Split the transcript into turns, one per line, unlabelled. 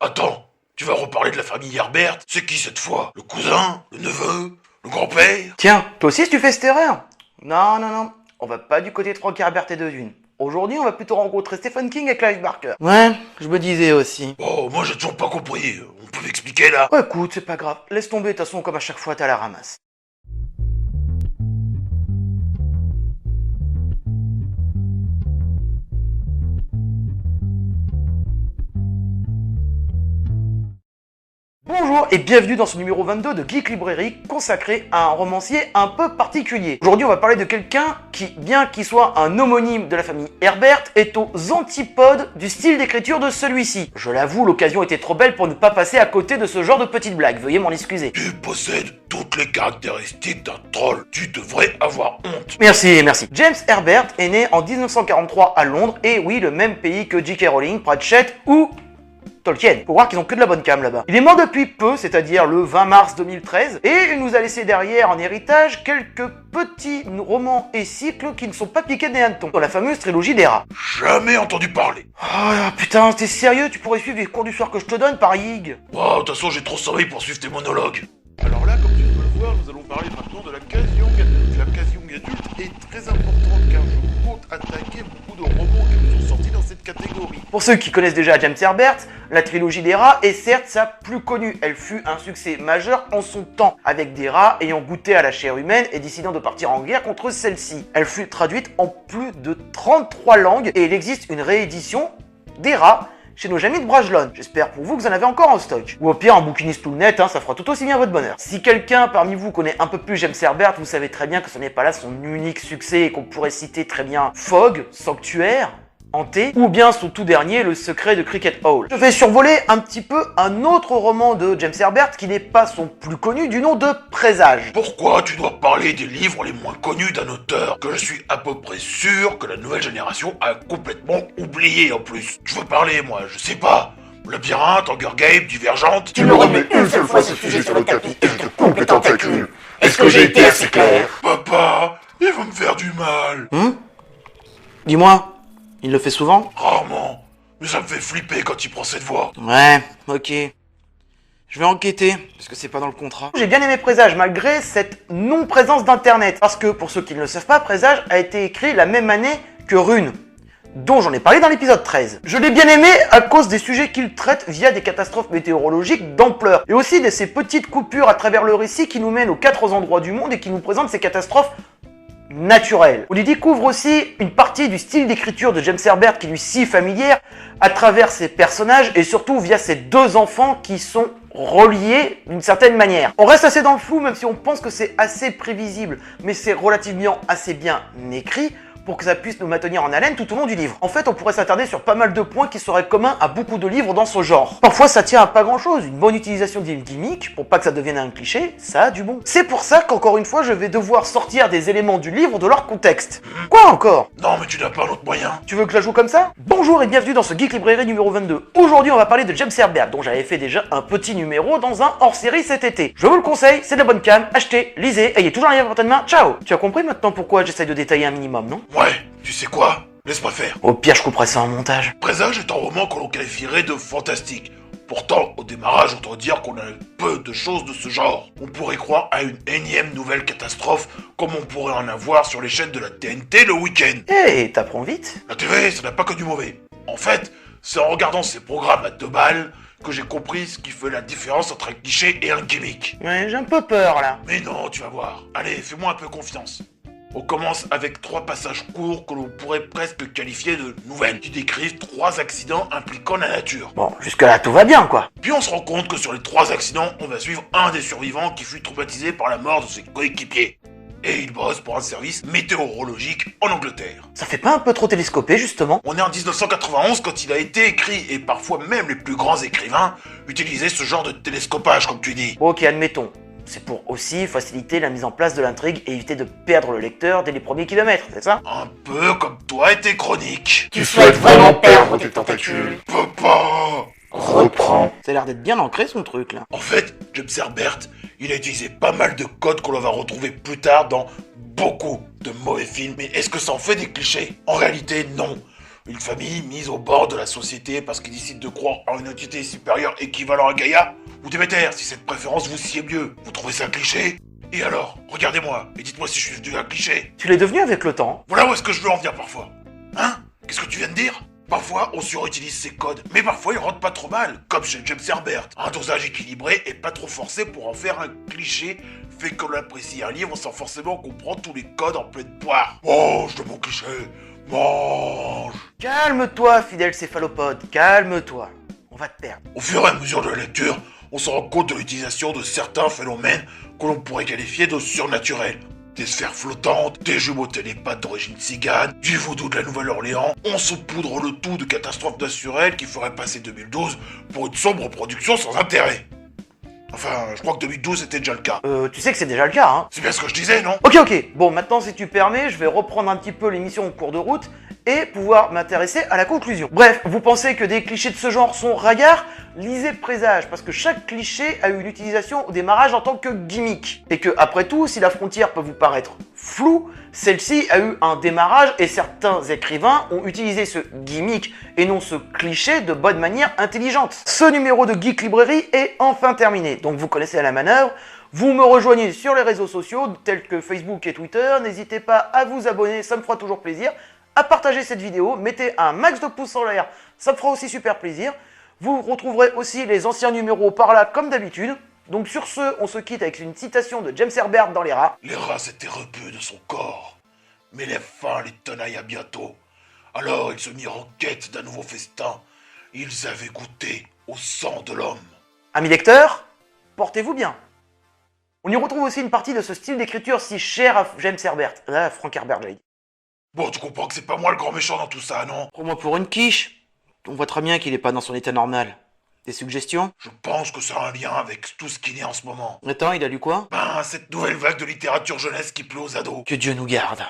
Attends, tu vas reparler de la famille Herbert? C'est qui cette fois? Le cousin? Le neveu? Le grand-père?
Tiens, toi aussi si tu fais cette erreur? Non, on va pas du côté de Frank Herbert et de Dune. Aujourd'hui, on va plutôt rencontrer Stephen King et Clive Barker. Ouais, je me disais aussi.
Oh, moi j'ai toujours pas compris. On peut m'expliquer là?
Ouais, écoute, c'est pas grave. Laisse tomber, de toute façon, comme à chaque fois, t'as la ramasse. Bonjour et bienvenue dans ce numéro 22 de Geek Librairie consacré à un romancier un peu particulier. Aujourd'hui on va parler de quelqu'un qui, bien qu'il soit un homonyme de la famille Herbert, est aux antipodes du style d'écriture de celui-ci. Je l'avoue, l'occasion était trop belle pour ne pas passer à côté de ce genre de petite blague, veuillez m'en excuser.
Tu possèdes toutes les caractéristiques d'un troll. Tu devrais avoir honte.
Merci. James Herbert est né en 1943 à Londres, et oui, le même pays que J.K. Rowling, Pratchett ou Tolkien. Faut voir qu'ils ont que de la bonne cam là-bas. Il est mort depuis peu, c'est-à-dire le 20 mars 2013, et il nous a laissé derrière en héritage quelques petits romans et cycles qui ne sont pas piqués des hannetons, dans la fameuse trilogie des rats.
Jamais entendu parler.
Oh putain, t'es sérieux? Tu pourrais suivre les cours du soir que je te donne par Yig?
Wow, de toute façon j'ai trop sommeil pour suivre tes monologues.
Alors là, comme tu peux le voir, nous allons parler maintenant de la case young adulte. La case young adulte est très importante car je compte attaquer beaucoup de romans qui nous sont sortis dans cette catégorie.
Pour ceux qui connaissent déjà James Herbert, la trilogie des rats est certes sa plus connue. Elle fut un succès majeur en son temps, avec des rats ayant goûté à la chair humaine et décidant de partir en guerre contre celle-ci. Elle fut traduite en plus de 33 langues et il existe une réédition des rats chez nos amis de Brajlon. J'espère pour vous que vous en avez encore en stock. Ou au pire, en bouquiniste tout net, ça fera tout aussi bien votre bonheur. Si quelqu'un parmi vous connaît un peu plus James Herbert, vous savez très bien que ce n'est pas là son unique succès et qu'on pourrait citer très bien Fog, Sanctuaire, Hanté, ou bien son tout dernier, Le Secret de Cricket Hall. Je vais survoler un petit peu un autre roman de James Herbert qui n'est pas son plus connu, du nom de Présage.
Pourquoi tu dois parler des livres les moins connus d'un auteur que je suis à peu près sûr que la nouvelle génération a complètement oublié en plus? Je veux parler, moi, je sais pas. Labyrinthe, Hunger Games, Divergente.
Tu me remets une seule fois ce sujet sur le tapis et je te coupe les tentacules. Est-ce que j'ai été assez clair?
Papa, il va me faire du mal.
Dis-moi, il le fait souvent?
Rarement. Mais ça me fait flipper quand il prend cette voix.
Ouais, ok. Je vais enquêter, parce que c'est pas dans le contrat. J'ai bien aimé Présage, malgré cette non-présence d'internet. Parce que, pour ceux qui ne le savent pas, Présage a été écrit la même année que Rune, dont j'en ai parlé dans l'épisode 13. Je l'ai bien aimé à cause des sujets qu'il traite via des catastrophes météorologiques d'ampleur, et aussi de ces petites coupures à travers le récit qui nous mènent aux 4 endroits du monde et qui nous présentent ces catastrophes naturelles. On y découvre aussi une partie du style d'écriture de James Herbert qui lui est si familière à travers ses personnages et surtout via ses deux enfants qui sont reliés d'une certaine manière. On reste assez dans le flou même si on pense que c'est assez prévisible, mais c'est relativement assez bien écrit pour que ça puisse nous maintenir en haleine tout au long du livre. En fait, on pourrait s'attarder sur pas mal de points qui seraient communs à beaucoup de livres dans ce genre. Parfois, ça tient à pas grand chose. Une bonne utilisation d'une gimmick, pour pas que ça devienne un cliché, ça a du bon. C'est pour ça qu'encore une fois, je vais devoir sortir des éléments du livre de leur contexte. Quoi encore?
Non, mais tu n'as pas un autre moyen.
Tu veux que je la joue comme ça? Bonjour et bienvenue dans ce Geek Librairie numéro 22. Aujourd'hui, on va parler de James Herbert, dont j'avais fait déjà un petit numéro dans un hors-série cet été. Je vous le conseille, c'est de la bonne cam, achetez, lisez, ayez toujours un livre à portée de main, ciao! Tu as compris maintenant pourquoi j'essaye de détailler un minimum, non?
Ouais, tu sais quoi? Laisse-moi faire.
Au pire, je couperai ça en montage.
Présage est un roman que l'on qualifierait de fantastique. Pourtant, au démarrage, on doit dire qu'on a peu de choses de ce genre. On pourrait croire à une énième nouvelle catastrophe, comme on pourrait en avoir sur les chaînes de la TNT le week-end.
Eh, t'apprends vite.
La TV, ça n'a pas que du mauvais. En fait, c'est en regardant ces programmes à 2 balles que j'ai compris ce qui fait la différence entre un cliché et un gimmick.
Ouais, j'ai un peu peur, là.
Mais non, tu vas voir. Allez, fais-moi un peu confiance. On commence avec 3 passages courts que l'on pourrait presque qualifier de nouvelles, qui décrivent 3 accidents impliquant la nature.
Bon, jusque-là, tout va bien, quoi.
Puis on se rend compte que sur les 3 accidents, on va suivre un des survivants qui fut traumatisé par la mort de ses coéquipiers. Et il bosse pour un service météorologique en Angleterre.
Ça fait pas un peu trop télescopé, justement?
On est en 1991 quand il a été écrit, et parfois même les plus grands écrivains utilisaient ce genre de télescopage, comme tu dis.
Ok, admettons. C'est pour aussi faciliter la mise en place de l'intrigue et éviter de perdre le lecteur dès les premiers kilomètres, c'est ça?
Un peu comme toi et tes chroniques.
Tu souhaites vraiment perdre tes tentacules?
Papa!
Reprends.
Ça a l'air d'être bien ancré, son truc, là.
En fait, James Herbert, il a utilisé pas mal de codes qu'on va retrouver plus tard dans beaucoup de mauvais films. Mais est-ce que ça en fait des clichés? En réalité, non. Une famille mise au bord de la société parce qu'ils décident de croire en une entité supérieure équivalent à Gaïa? Ou Déméter, si cette préférence vous sied mieux? Vous trouvez ça un cliché? Et alors, regardez-moi, et dites-moi si je suis devenu un cliché.
Tu l'es devenu avec le temps.
Voilà où est-ce que je veux en venir parfois. Hein? Qu'est-ce que tu viens de dire? Parfois, on surutilise ces codes, mais parfois ils rentrent pas trop mal, comme chez James Herbert. Un dosage équilibré et pas trop forcé pour en faire un cliché fait que l'on apprécie un livre sans forcément comprendre tous les codes en pleine poire. Mange de mon cliché, mange.
Calme-toi, fidèle céphalopode, calme-toi. On va te perdre.
Au fur et à mesure de la lecture, on se rend compte de l'utilisation de certains phénomènes que l'on pourrait qualifier de surnaturels. Des sphères flottantes, des jumeaux télépathes d'origine cigane, du vaudou de la Nouvelle-Orléans, on saupoudre le tout de catastrophes naturelles qui feraient passer 2012 pour une sombre production sans intérêt. Enfin, je crois que 2012 était déjà le cas.
Tu sais que c'est déjà le cas, hein.
C'est bien ce que je disais, non?
Ok, bon, maintenant si tu permets, je vais reprendre un petit peu l'émission en cours de route et pouvoir m'intéresser à la conclusion. Bref, vous pensez que des clichés de ce genre sont ragards? Lisez Présage, parce que chaque cliché a eu une utilisation au démarrage en tant que gimmick. Et que, après tout, si la frontière peut vous paraître floue, celle-ci a eu un démarrage et certains écrivains ont utilisé ce gimmick et non ce cliché de bonne manière intelligente. Ce numéro de Geek Librairie est enfin terminé, donc vous connaissez la manœuvre. Vous me rejoignez sur les réseaux sociaux tels que Facebook et Twitter, n'hésitez pas à vous abonner, ça me fera toujours plaisir, à partager cette vidéo, mettez un max de pouces en l'air, ça me fera aussi super plaisir. Vous retrouverez aussi les anciens numéros par là comme d'habitude. Donc sur ce, on se quitte avec une citation de James Herbert dans Les Rats.
Les rats s'étaient repus de son corps, mais les fins les tenaillent à bientôt. Alors ils se mirent en quête d'un nouveau festin. Ils avaient goûté au sang de l'homme.
Amis lecteurs, portez-vous bien. On y retrouve aussi une partie de ce style d'écriture si cher à James Herbert. Frank Herbert, j'allais dire.
Bon, tu comprends que c'est pas moi le grand méchant dans tout ça, non?
Prends-moi pour une quiche. On voit très bien qu'il est pas dans son état normal. Des suggestions?
Je pense que ça a un lien avec tout ce qu'il y a en ce moment.
Attends, il a lu quoi?
Ben, cette nouvelle vague de littérature jeunesse qui plaît aux ados.
Que Dieu nous garde.